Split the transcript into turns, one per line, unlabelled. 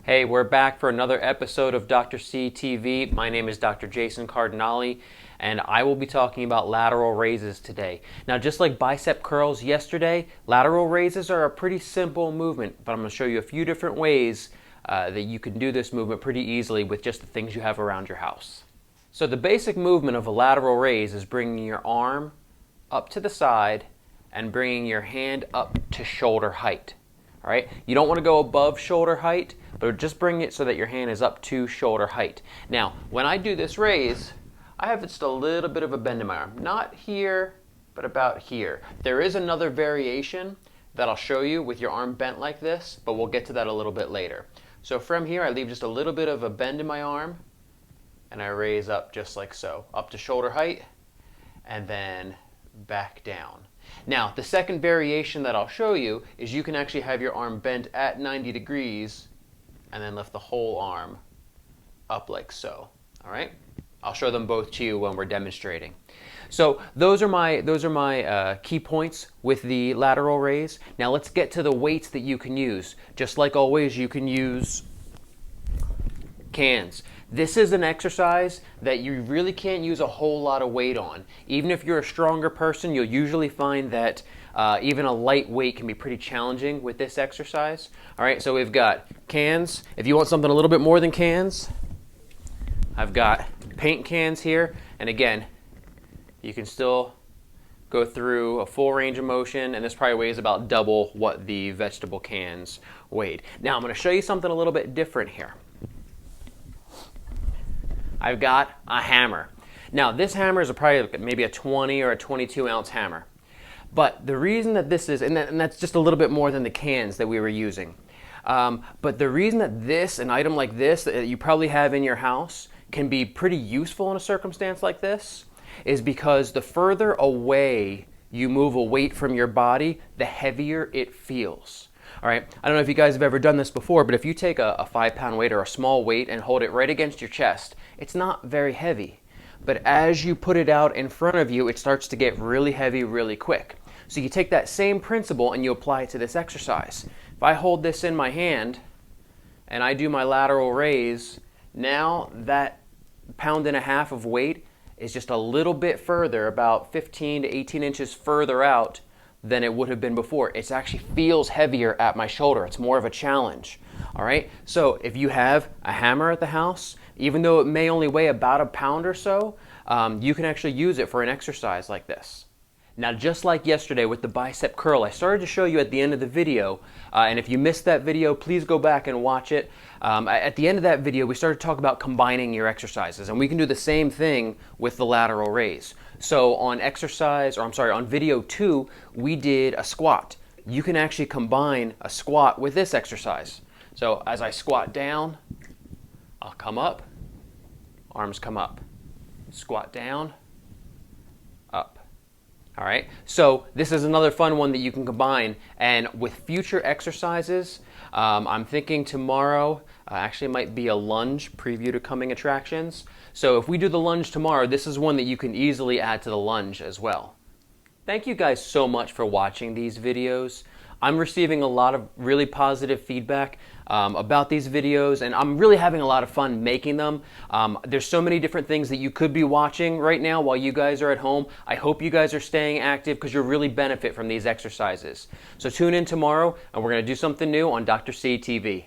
Hey, we're back for another episode of Dr. C TV. My name is Dr. Jason Cardinale, and I will be talking about lateral raises today. Now, just like bicep curls yesterday, lateral raises are a pretty simple movement, but I'm going to show you a few different ways that you can do this movement pretty easily with just the things you have around your house. So the basic movement of a lateral raise is bringing your arm up to the side and bringing your hand up to shoulder height. All right, you don't want to go above shoulder height, but just bring it so that your hand is up to shoulder height. Now, when I do this raise, I have just a little bit of a bend in my arm. Not here, but about here. There is another variation that I'll show you with your arm bent like this, but we'll get to that a little bit later. So from here, I leave just a little bit of a bend in my arm, and I raise up just like so, up to shoulder height, and then back down. Now, the second variation that I'll show you is you can actually have your arm bent at 90 degrees and then lift the whole arm up like so. All right? I'll show them both to you when we're demonstrating. So those are my key points with the lateral raise. Now let's get to the weights that you can use. Just like always, you can use cans. This is an exercise that you really can't use a whole lot of weight on. Even if you're a stronger person, you'll usually find that even a light weight can be pretty challenging with this exercise. All right, so we've got cans. If you want something a little bit more than cans, I've got paint cans here. And again, you can still go through a full range of motion, and this probably weighs about double what the vegetable cans weighed. Now I'm going to show you something a little bit different here. I've got a hammer. Now this hammer is probably maybe a 20 or a 22 ounce hammer. But the reason that this is, and that's just a little bit more than the cans that we were using. But the reason that an item like this that you probably have in your house can be pretty useful in a circumstance like this is because the further away you move a weight from your body, the heavier it feels. All right, I don't know if you guys have ever done this before, but if you take a 5-pound weight or a small weight and hold it right against your chest, it's not very heavy. But as you put it out in front of you, it starts to get really heavy really quick. So you take that same principle and you apply it to this exercise. If I hold this in my hand and I do my lateral raise, now that 1.5 pounds of weight is just a little bit further, about 15 to 18 inches further out than it would have been before. It actually feels heavier at my shoulder. It's more of a challenge. All right, so if you have a hammer at the house, even though it may only weigh about 1 pound or so, you can actually use it for an exercise like this. Now, just like yesterday with the bicep curl, I started to show you at the end of the video, and if you missed that video, please go back and watch it. At the end of that video, we started to talk about combining your exercises, and we can do the same thing with the lateral raise. So on video 2, we did a squat. You can actually combine a squat with this exercise. So as I squat down, I'll come up, arms come up, squat down, up. All right, so this is another fun one that you can combine, and with future exercises, I'm thinking tomorrow actually might be a lunge preview to coming attractions. So if we do the lunge tomorrow, this is one that you can easily add to the lunge as well. Thank you guys so much for watching these videos. I'm receiving a lot of really positive feedback about these videos, and I'm really having a lot of fun making them. There's so many different things that you could be watching right now while you guys are at home. I hope you guys are staying active because you'll really benefit from these exercises. So tune in tomorrow, and we're going to do something new on Dr. C TV.